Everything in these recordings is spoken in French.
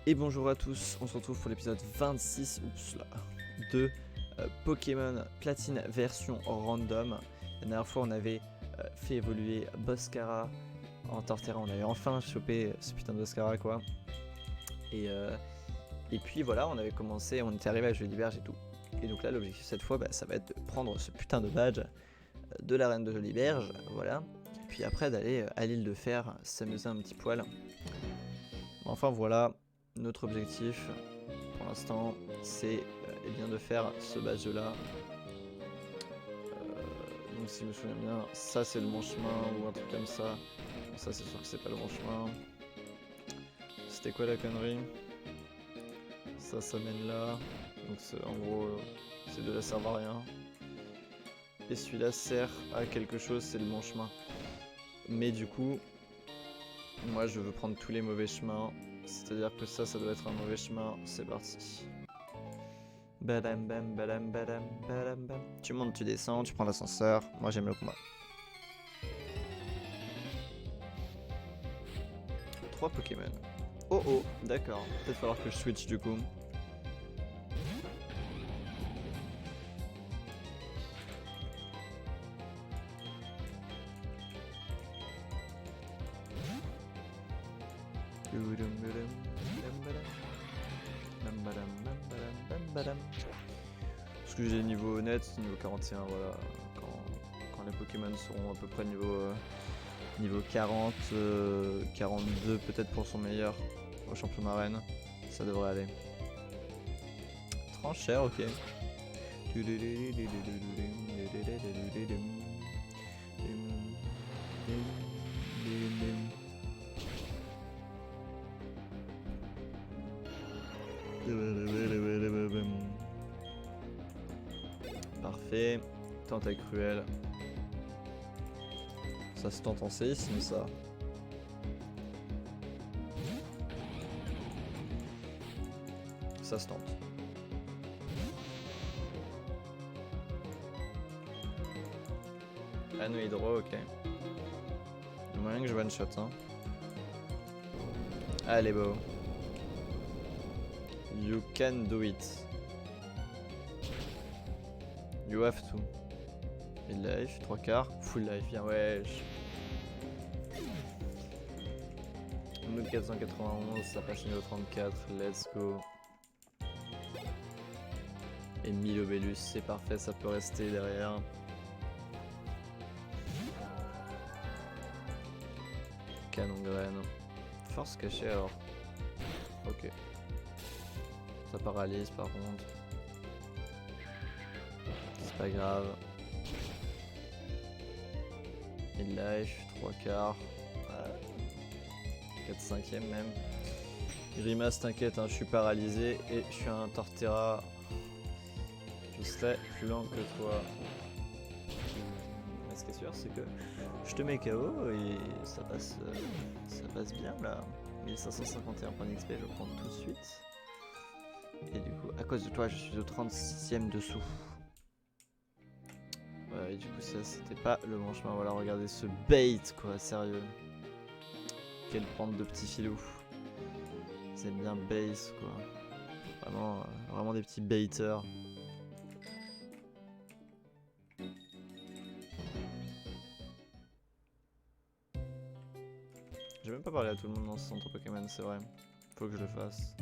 Et bonjour à tous, on se retrouve pour l'épisode 26 de Pokémon Platine version random. La dernière fois on avait fait évoluer Boscara en Torterra, on avait enfin chopé ce putain de Boscara quoi. Et puis voilà, on avait commencé, on était arrivé à Joliberge et tout. Et donc là l'objectif cette fois ça va être de prendre ce putain de badge de la reine de Joliberge, voilà. Et puis après d'aller à l'île de Fer, s'amuser un petit poil. Enfin voilà, notre objectif pour l'instant c'est bien de faire ce badge là. Donc si je me souviens bien, ça c'est le bon chemin ou un truc comme ça. Bon, ça c'est sûr que c'est pas le bon chemin. C'était quoi la connerie? Ça mène là. Donc en gros c'est de la serve à rien. Et celui-là sert à quelque chose, c'est le bon chemin. Mais du coup, moi je veux prendre tous les mauvais chemins. C'est-à-dire que ça doit être un mauvais chemin. C'est parti. Badam bam badam badam badam bam. Tu montes, tu descends, tu prends l'ascenseur. Moi j'aime le combat. 3 Pokémon. Oh oh, d'accord. Peut-être falloir que je switch du coup. Parce que j'ai niveau net, niveau 41, voilà. Quand les Pokémon seront à peu près niveau 40, 42 peut-être pour son meilleur au championnat reine, ça devrait aller. Tranchère, ok. Parfait. Tentacle cruelle. Ça se tente en séisme ça. Ça se tente. Anneau hydro, ok. Il y a moyen que je one shot hein. Allez beau. You can do it. You have to. Mid life, 3 quarts, full life, bien wesh. 1491, ça passe niveau 34, let's go. Et 1000 Obélus, c'est parfait, ça peut rester derrière. Canon graine. Force cachée alors. Ok. Ça paralyse par contre. C'est pas grave. Mid life, 3 quarts. 4 5ème même. Grimace, t'inquiète, hein, je suis paralysé et je suis un Torterra. Je serai plus lent que toi. Mais ce qui est sûr, c'est que je te mets KO et ça passe bien là. 1551 points d'XP, je vais prendre tout de suite. Et du coup, à cause de toi, je suis au 36ème dessous. Ouais, et du coup, ça c'était pas le bon chemin. Voilà, regardez ce bait quoi, sérieux. Quelle pente de petits filous. Ils aiment bien base quoi. Vraiment des petits baiters. J'ai même pas parlé à tout le monde dans ce centre Pokémon, c'est vrai. Faut que je le fasse.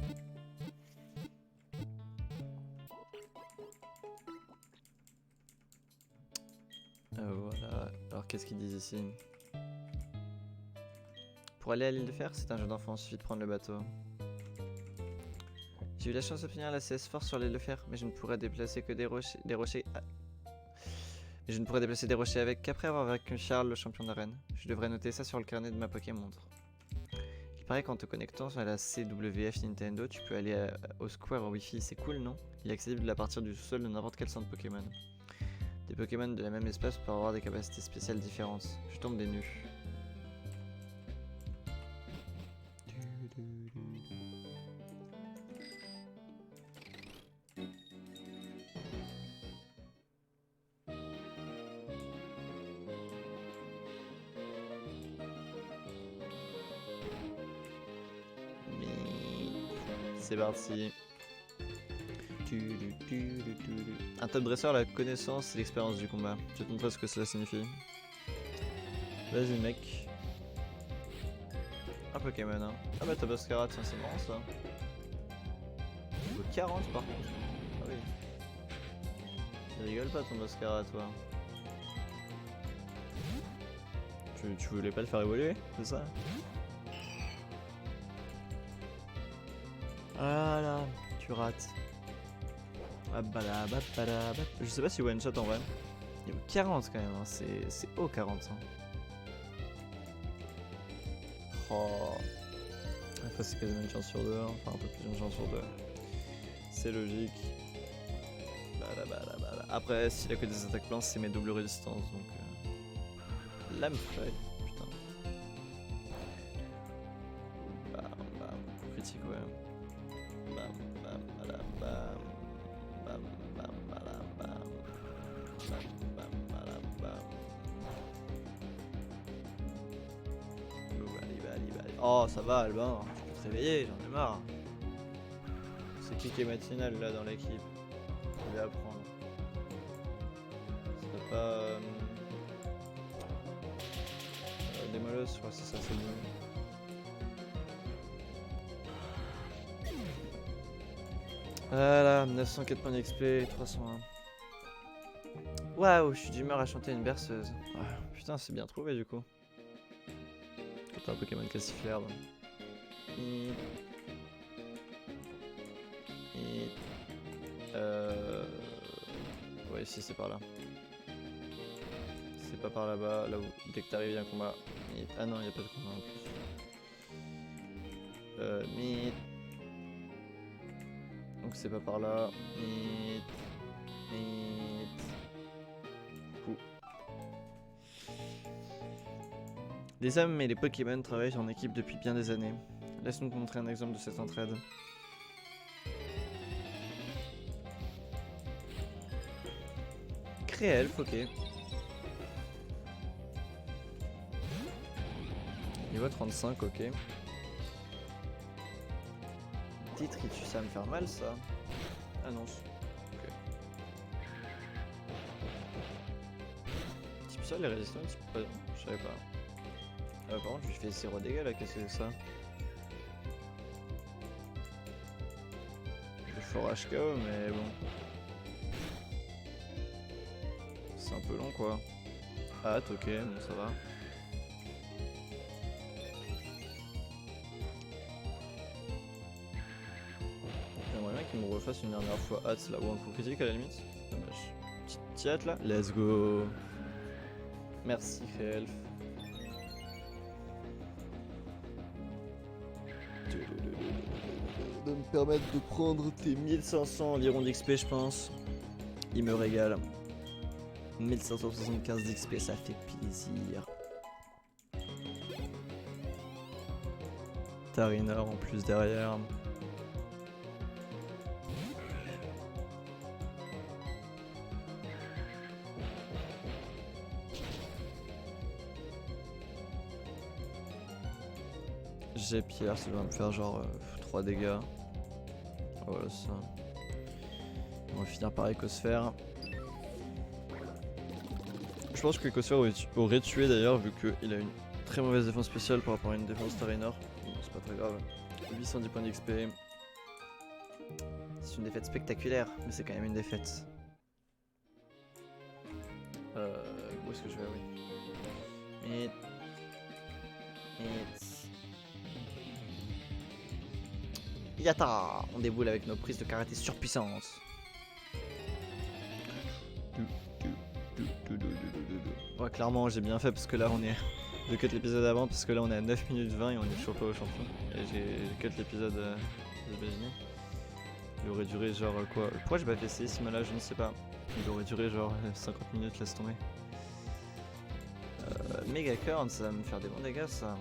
Voilà. Alors qu'est-ce qu'ils disent ici? Pour aller à l'île de Fer, c'est un jeu d'enfant, il suffit de prendre le bateau. J'ai eu la chance d'obtenir la CS Force sur l'île de Fer, mais je ne pourrais déplacer que des rochers. Mais je ne pourrais déplacer des rochers avec qu'après avoir vaincu Charles, le champion d'arène. Je devrais noter ça sur le carnet de ma Pokémontre. Il paraît qu'en te connectant à la CWF Nintendo, tu peux aller au Square Wi-Fi, c'est cool non? Il est accessible à partir du sous-sol de n'importe quel centre Pokémon. Des Pokémon de la même espèce peuvent avoir des capacités spéciales différentes. Je tombe des nues. c'est parti. Un top dresseur, la connaissance et l'expérience du combat. Je vais te montrer ce que cela signifie. Vas-y mec. Un Pokémon hein. Ah bah t'as Boscara, tiens c'est marrant ça. Il vaut 40 par contre. Ah oui. Il rigole pas ton Boscara toi. Tu voulais pas le faire évoluer, c'est ça? Ah là, tu rates. Je sais pas si one shot en vrai. Il vaut 40 quand même, hein. C'est haut 40. Hein. Oh. Après c'est quasiment une chance sur deux, hein. Enfin un peu plus d'une chance sur deux. C'est logique. Après s'il a que des attaques plantes c'est mes doubles résistances donc... Lame feuille, putain. Bam bam, critique ouais. Bam bam bam bam. Bam bam bam bam. Bam bam bam bam. Oh ça va Albin, je peux te réveiller, j'en ai marre. C'est qui est matinal là dans l'équipe? Je vais apprendre. C'est pas... Démolos, je crois que c'est ça, c'est mieux. Voilà, 904 points d'XP, 301. Waouh, je suis d'humeur à chanter une berceuse. Ah, putain, c'est bien trouvé du coup. C'est un Pokémon cassifleur. Ouais, ici c'est par là. C'est pas par là-bas, là où dès que t'arrives il y a un combat. Ah non, il n'y a pas de combat en plus. Donc c'est pas par là. Les hommes et les Pokémon travaillent en équipe depuis bien des années. Laisse-nous te montrer un exemple de cette entraide. Créelf, ok. Niveau 35, ok. Titritus, ça va me faire mal ça. Ah non. Ok. Type sol, les résistants, type pas. Je savais pas. Par contre, je lui fais 0 dégâts là, qu'est-ce que c'est ça? Le fort HKO, mais bon. C'est un peu long quoi. Hâte, ok, bon ça va. J'aimerais bien qu'il me refasse une dernière fois hâte là, ou un coup critique à la limite. Dommage. Petite hâte là. Let's go. Merci Elf. De me permettre de prendre tes 1500 environ d'XP je pense. Il me régale. 1575 d'XP, ça fait plaisir. Tarinor en plus derrière. J'ai Pierre, ça va me faire genre 3 dégâts. Voilà ça. On va finir par Écosphère. Je pense que Écosphère aurait tué d'ailleurs vu qu'il a une très mauvaise défense spéciale par rapport à une défense Tarinor. Bon, c'est pas très grave. 810 points d'XP. C'est une défaite spectaculaire, mais c'est quand même une défaite. Où est-ce que je vais? Oui. Yata! On déboule avec nos prises de karaté surpuissantes. Ouais, clairement, j'ai bien fait parce que là, on est. Je cut l'épisode avant parce que là, on est à 9 minutes 20 et on est toujours pas au champion. Et j'ai cut l'épisode de Bégini. Il aurait duré genre quoi? Pourquoi j'ai pas fait ces là je ne sais pas. Il aurait duré genre 50 minutes, laisse tomber. Megacorn, ça va me faire des bons dégâts ça.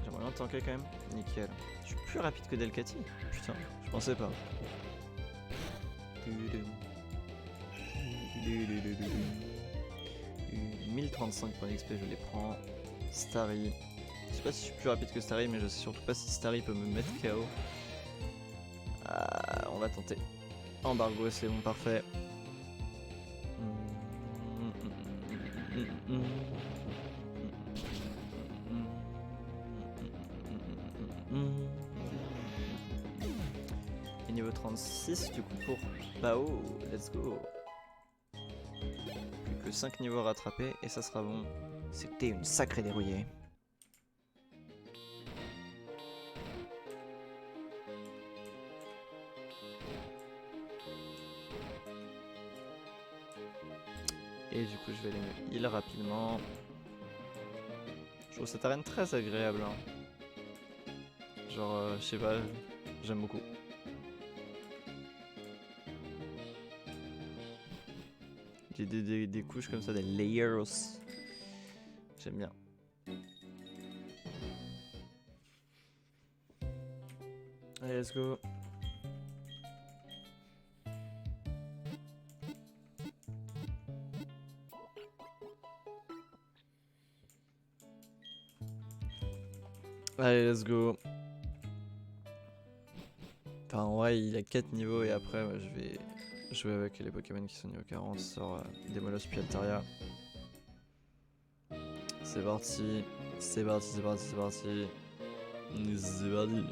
J'aimerais bien tanker quand même. Nickel. Je suis plus rapide que Delcati. Putain, je pensais pas. 1035 points d'XP, je les prends. Starry. Je sais pas si je suis plus rapide que Starry, mais je sais surtout pas si Starry peut me mettre KO. On va tenter. Embargo, c'est bon, parfait. Et niveau 36 du coup pour Bao, let's go. Plus que 5 niveaux à rattraper et ça sera bon. C'était une sacrée dérouillée. Et du coup je vais aller me heal rapidement. Je trouve cette arène très agréable. Hein. Genre, je sais pas, j'aime beaucoup. Des couches comme ça, des layers. J'aime bien. Allez, let's go. Allez, let's go. Enfin, en vrai, il a 4 niveaux et après, je vais jouer avec les Pokémon qui sont niveau 40 sur Demolos puis Altaria. C'est parti. C'est parti, c'est parti, c'est parti. C'est parti.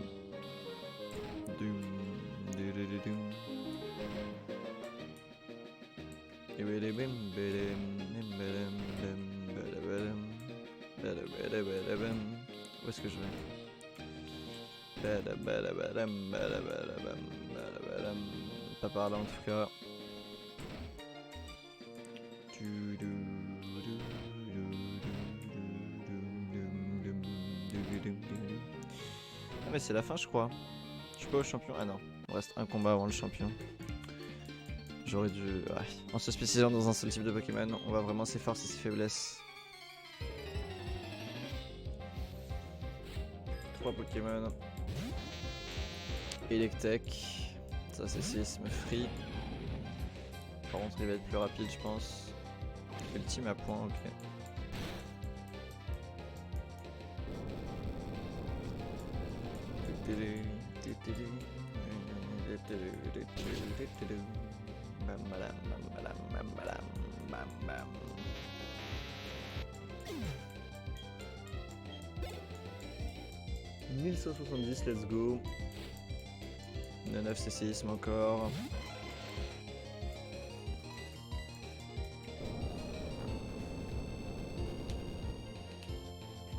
Où est-ce que je vais? Pas par là en tout cas. Ah mais c'est la fin je crois. Je suis pas au champion. Ah non, il reste un combat avant le champion. J'aurais dû... Ouais. En se spécialisant dans un seul type de Pokémon, on va vraiment ses forces et ses faiblesses. 3 Pokémon. Electek. Ça c'est 6, me free. Par contre il va être plus rapide je pense. Ultime à point, ok. Bam balam, bam balam, bam balam, bam bam. « 1170, let's go. 9 c'est séisme encore.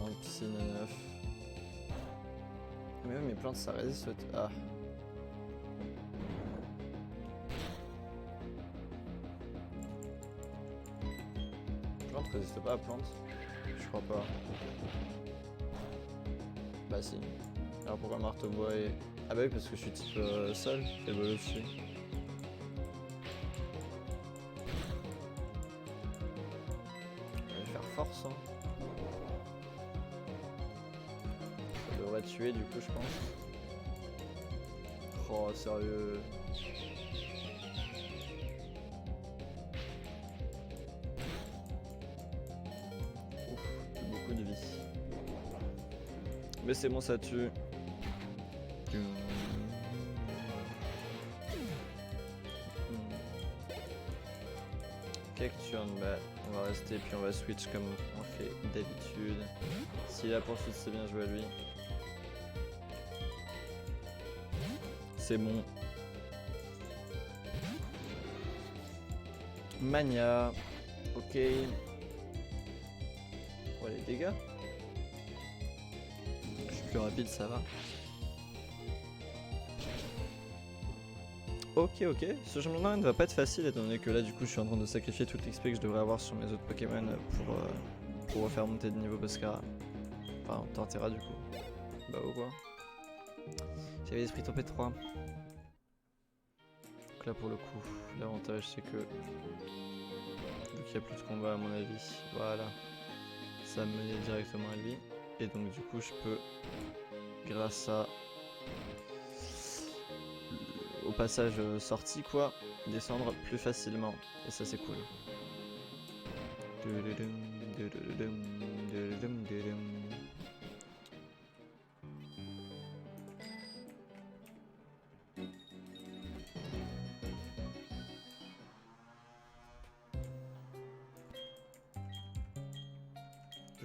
Un psy 9. Mais même mes plantes ça résiste. Ah. Plante résiste pas à plante? Je crois pas. Bah si. Alors pourquoi marteau bois et... Ah bah oui parce que je suis type sol et bol aussi. Je vais faire force hein. Ça devrait tuer du coup je pense. Oh sérieux. Ouf, beaucoup de vie. Mais c'est bon ça tue. Cacturne, bah on va rester puis on va switch comme on fait d'habitude. Si la poursuite c'est bien joué à lui. C'est bon. Mania. Ok. Oh les dégâts. Je suis plus rapide, ça va. Ok, ce championnat ne va pas être facile étant donné que là du coup je suis en train de sacrifier toute l'XP que je devrais avoir sur mes autres Pokémon pour refaire monter de niveau Boscara. Enfin, Torterra du coup. Bah ou quoi. J'avais l'esprit topé 3. Donc là pour le coup, l'avantage c'est que vu qu'il n'y a plus de combat à mon avis, voilà, ça me menait directement à lui. Et donc du coup je peux, grâce à au passage sorti quoi, descendre plus facilement et ça c'est cool.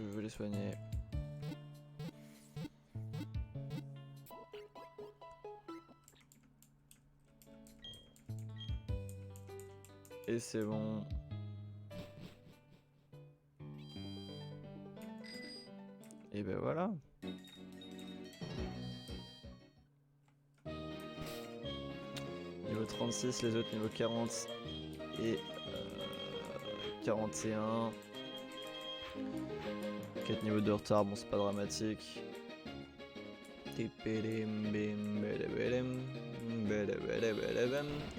je veux les soigner. Et c'est bon. Et ben voilà. Niveau 36, les autres niveau 40 et 41. 4 niveaux de retard, bon c'est pas dramatique. Et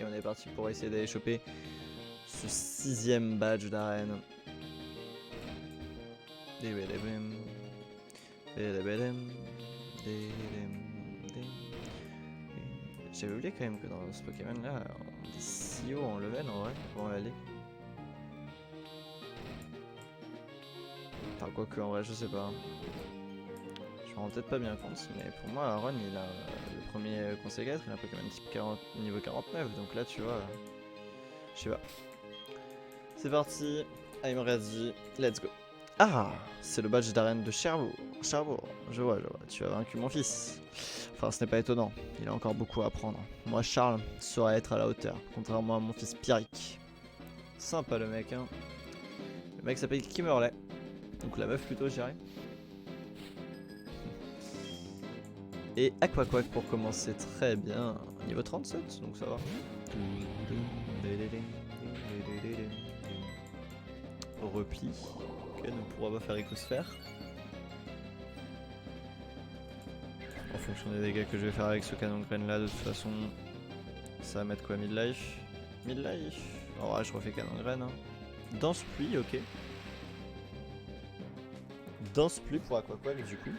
on est parti pour essayer d'aller choper ce 6ème badge d'arène. J'avais oublié quand même que dans ce Pokémon là, on est si haut en level en vrai pour aller. Enfin quoi que en vrai je sais pas. Je me rends peut-être pas bien compte, mais pour moi Aaron il a le premier conseil 4, il a un Pokémon type 40, niveau 49, donc là tu vois, je sais pas. C'est parti, I'm ready, let's go. Ah, c'est le badge d'arène de Cherbourg. Cherbourg, je vois, tu as vaincu mon fils. Enfin, ce n'est pas étonnant, il a encore beaucoup à apprendre. Moi, Charles, saurais être à la hauteur, contrairement à mon fils Pierrick. Sympa le mec, hein. Le mec s'appelle Kimmerley, donc la meuf plutôt, je dirais. Et Aquaquack pour commencer, très bien. Niveau 37, donc ça va. Repli. Ok, ne pourra pas faire écosphère. En fonction des dégâts que je vais faire avec ce canon graine là, de toute façon, ça va mettre quoi, midlife? Midlife? Oh ouais, je refais canon graine. Hein. Danse pluie, ok. Danse pluie pour Aquaquack du coup.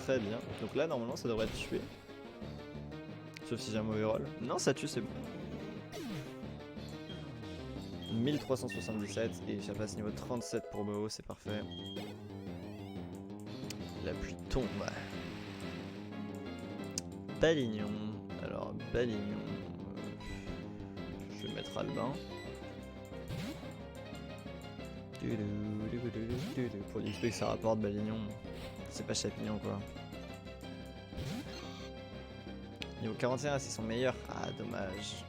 Très bien. Donc là, normalement, ça devrait être tué. Sauf si j'ai un mauvais roll. Non, ça tue, c'est bon. 1377 et ça passe niveau 37 pour Boho, c'est parfait. La pluie tombe. Balignon. Alors, Balignon. Je vais mettre Albin. Pour l'XP que ça rapporte, Balignon. C'est pas Chapignon quoi. Niveau 41, c'est son meilleur. Ah, dommage.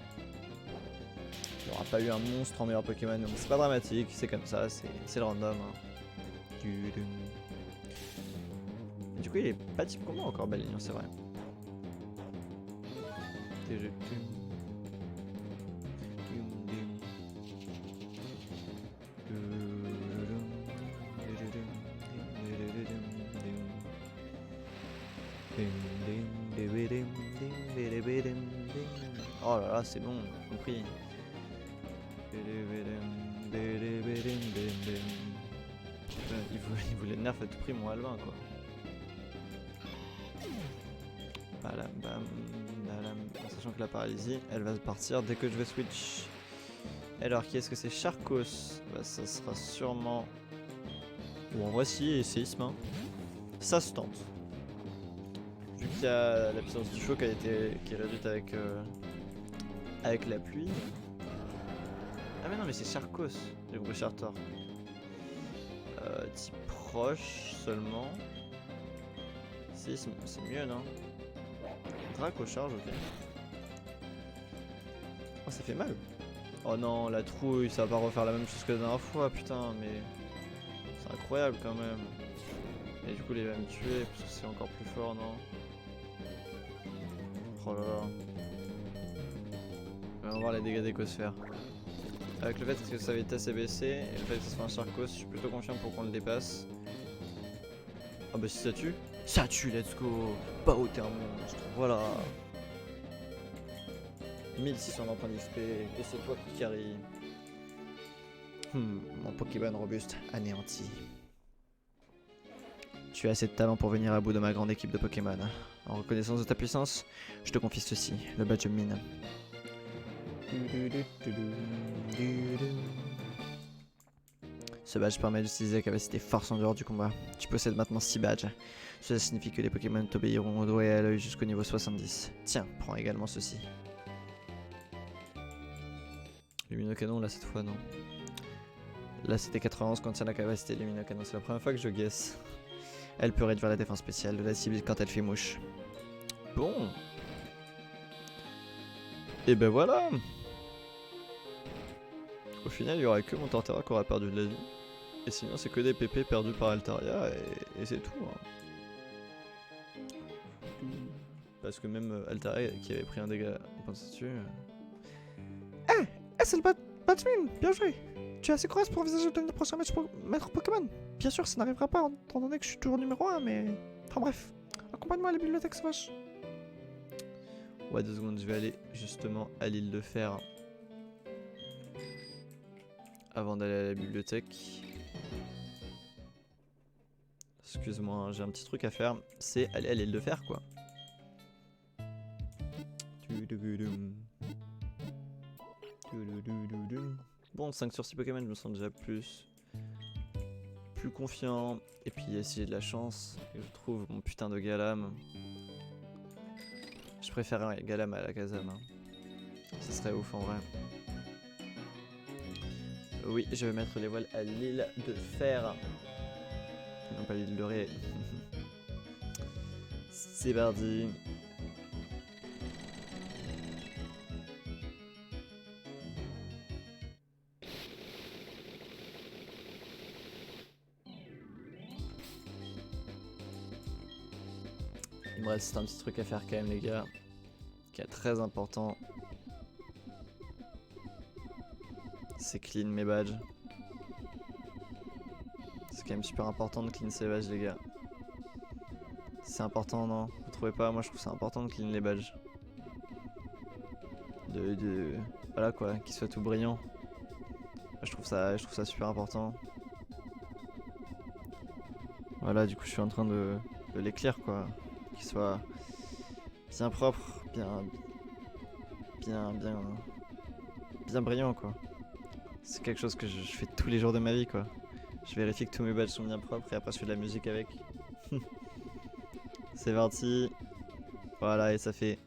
Il n'y aura pas eu un monstre en meilleur Pokémon, donc c'est pas dramatique, c'est comme ça, c'est le random. Hein. Et du coup, il est pas type combat encore, Balignon, c'est vrai. Oh là là, c'est bon, j'ai compris. Il voulait nerf à tout prix mon Albin quoi. Balam, bam, balam. En sachant que la paralysie, elle va partir dès que je vais switch. Alors qui est-ce que c'est? Charcos. Bah ça sera sûrement... Bon en vrai si, et séisme hein. Ça se tente. Vu qu'il y a la puissance du choc qui est réduite avec la pluie. Ah mais non mais c'est Charcos, du groupe Chartor. Type proche seulement. Séisme, c'est mieux non? Draco charge, ok. Oh ça fait mal. Oh non, la trouille, ça va pas refaire la même chose que la dernière fois, putain, mais... C'est incroyable quand même. Et du coup il va me tuer, parce que c'est encore plus fort, non? Oh là là. On va voir les dégâts d'écosphère. Avec le fait que sa vitesse est baissée, et le fait que ce soit un Charcos, je suis plutôt confiant pour qu'on le dépasse. Ah bah si ça tue. Ça tue, let's go. Bao, t'es un monstre, voilà. 1600 points d'XP, et c'est toi qui carry. Mon Pokémon robuste anéanti. Tu as assez de talent pour venir à bout de ma grande équipe de Pokémon. En reconnaissance de ta puissance, je te confie ceci, le badge mine. Ce badge permet d'utiliser la capacité force en dehors du combat. Tu possèdes maintenant 6 badges. Cela signifie que les Pokémon t'obéiront au doigt et à l'œil jusqu'au niveau 70. Tiens, prends également ceci. Luminocanon là cette fois non. Là c'était 91 contient la capacité lumino-canon. C'est la première fois que je guesse. Elle peut réduire la défense spéciale de la cible quand elle fait mouche. Bon. Et ben voilà. Au final il y aura que mon Torterra qui aura perdu de la vie. Et sinon c'est que des PP perdus par Altaria et c'est tout. Hein. Parce que même Altaria qui avait pris un dégât, on pense dessus. C'est le Batman, bien joué. Tu es assez courageux pour envisager de devenir prochain maître Pokémon. Bien sûr, ça n'arrivera pas étant donné que je suis toujours numéro 1, mais... Enfin bref, accompagne-moi à la bibliothèque sauvage. Ouais, 2 secondes, je vais aller justement à l'île de Fer. Avant d'aller à la bibliothèque. Excuse-moi, j'ai un petit truc à faire. C'est aller à l'île de Fer, quoi. Bon, 5 sur 6 Pokémon, je me sens déjà plus confiant. Et puis si j'ai de la chance, et je trouve mon putain de Galam. Je préfère un Galam à la Kazam. Hein. Ce serait ouf en vrai. Oui, je vais mettre les voiles à l'île de Fer. Non, pas l'île de Ré. C'est parti. Il me reste un petit truc à faire quand même les gars, qui est très important. C'est clean mes badges. C'est quand même super important de clean ces badges les gars. C'est important non? Vous trouvez pas? Moi je trouve c'est important de clean les badges. Voilà quoi, qu'ils soient tout brillants. Je trouve ça super important. Voilà, du coup je suis en train de les clear quoi. Qu'ils soient bien propres, bien brillants quoi. C'est quelque chose que je fais tous les jours de ma vie quoi. Je vérifie que tous mes badges sont bien propres et après je fais de la musique avec. C'est parti. Voilà et ça fait...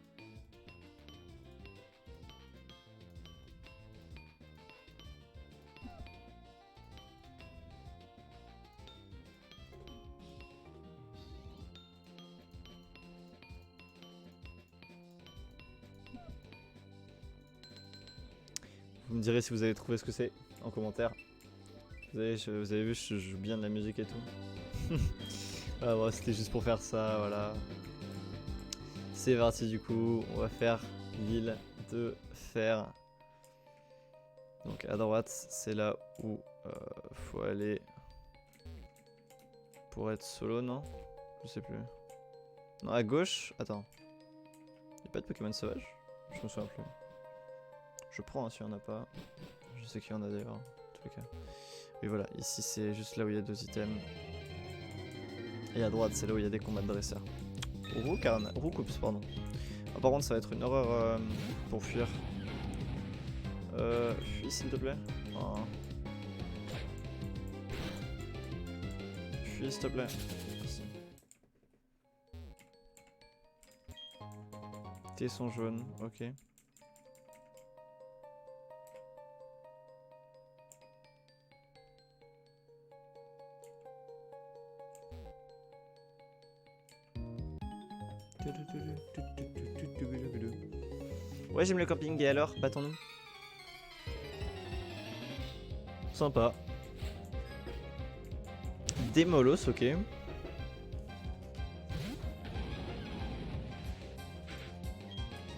Vous me direz si vous avez trouvé ce que c'est en commentaire. Vous avez vu, je joue bien de la musique et tout. Voilà, bon, c'était juste pour faire ça, voilà. C'est parti du coup, on va faire l'île de Fer. Donc à droite, c'est là où faut aller pour être solo, non? Je sais plus. Non, à gauche, attends. Y'a pas de Pokémon sauvage? Je me souviens plus. Je prends hein, s'il y en a pas. Je sais qu'il y en a d'ailleurs, en tous les cas. Et voilà, ici c'est juste là où il y a 2 items. Et à droite, c'est là où il y a des combats de dresseurs. Roucoups, pardon. Ah, par contre, ça va être une horreur pour fuir. Fuis s'il te plaît. Oh. Fuis s'il te plaît. Merci. Tesson jaune, ok. Ouais, j'aime le camping, et alors, battons-nous. Sympa. Des molosses, ok.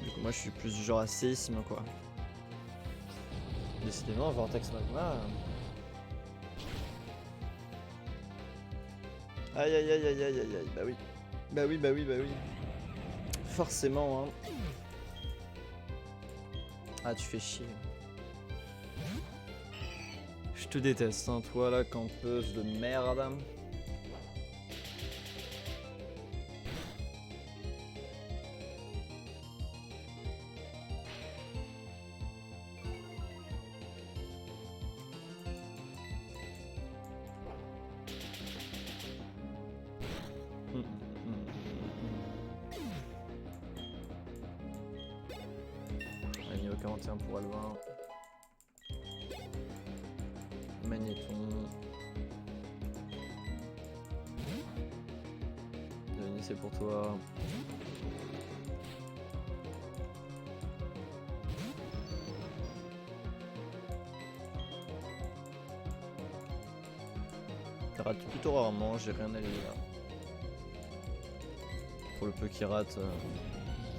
Du coup, moi je suis plus du genre à séisme, quoi. Décidément, Vortex Magma. Aïe aïe aïe aïe aïe aïe aïe, bah oui. Bah oui, bah oui, bah oui. Forcément, hein. Ah, tu fais chier. Je te déteste, hein, toi la campeuse de merde. Niveau 41 pour Alvin. Magnéton. Denis, c'est pour toi. Il rate plutôt rarement, j'ai rien à lui dire. Pour le peu qu'il rate,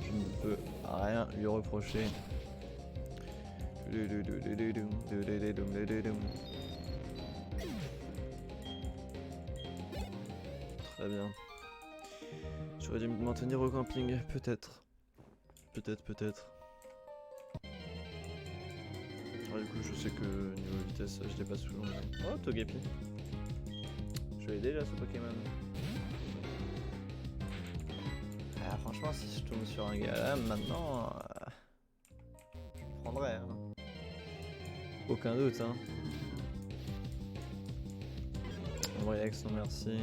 je ne peux rien lui reprocher. Très bien. J'aurais dû m'en tenir au camping, peut-être. Peut-être. Alors, du coup, je sais que niveau vitesse, je dépasse toujours. Oh, Togepi. Je l'ai déjà ce Pokémon. Ah, franchement, si je tombe sur un gars là, maintenant, je prendrais. Hein. Aucun doute. Hein. Embryax, non merci.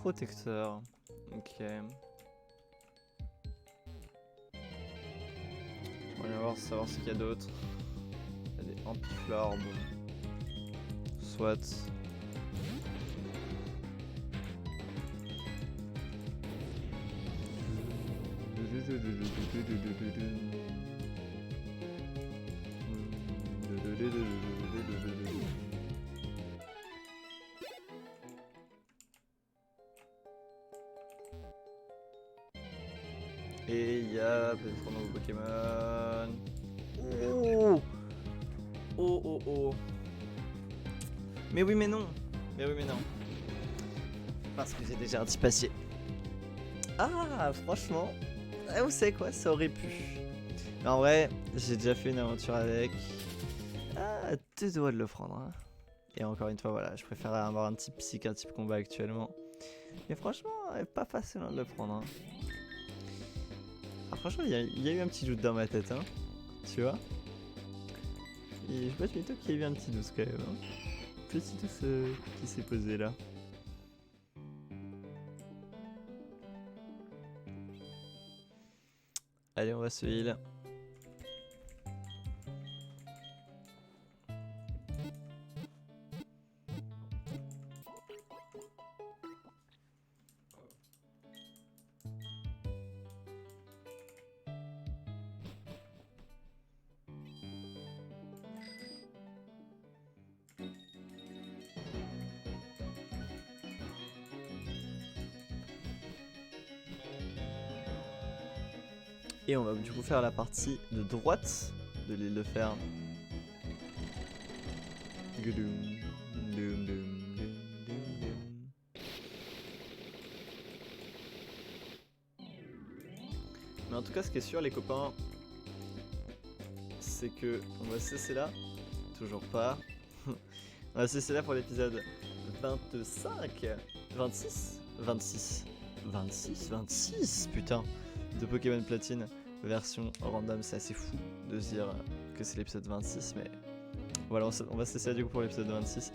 Protecteur. Ok. On va savoir ce qu'il y a d'autre. Il y a des Ampiflorbes. Soit. Et il y a peut-être un nouveau Pokémon. Oh. Mais oui, mais non. Parce que j'ai déjà un petit papier. Ah, franchement, vous savez quoi, ça aurait pu. Mais en vrai, j'ai déjà fait une aventure avec. Ah, 2 doigts de le prendre. Hein. Et encore une fois, voilà, je préfère avoir un type psy qu'un type combat actuellement. Mais franchement, pas facile de le prendre. Hein. Ah, franchement, il y a eu un petit doute dans ma tête, hein. Tu vois. Et je pense plutôt qu'il y a eu un petit doute quand même. Hein. Petit doute qui s'est posé là. Allez, on va se heal. Et on va du coup faire la partie de droite de l'île de fer. Mais en tout cas, ce qui est sûr, les copains, c'est que on va se laisser là. Toujours pas. On va se laisser là pour l'épisode 25, 26, putain, de Pokémon Platine version random. C'est assez fou de se dire que c'est l'épisode 26, mais voilà, on va se laisser là du coup pour l'épisode 26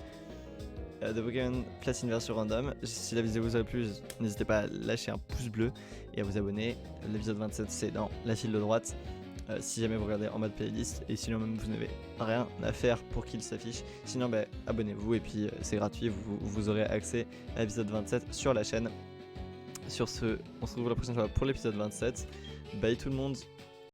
de Pokémon Platine version random. Si la vidéo vous a plu, n'hésitez pas à lâcher un pouce bleu et à vous abonner. L'épisode 27 c'est dans la file de droite. Si jamais vous regardez en mode playlist, et sinon même vous n'avez rien à faire pour qu'il s'affiche, sinon abonnez-vous et puis c'est gratuit, vous aurez accès à l'épisode 27 sur la chaîne. Sur ce, on se retrouve la prochaine fois pour l'épisode 27. Bye tout le monde.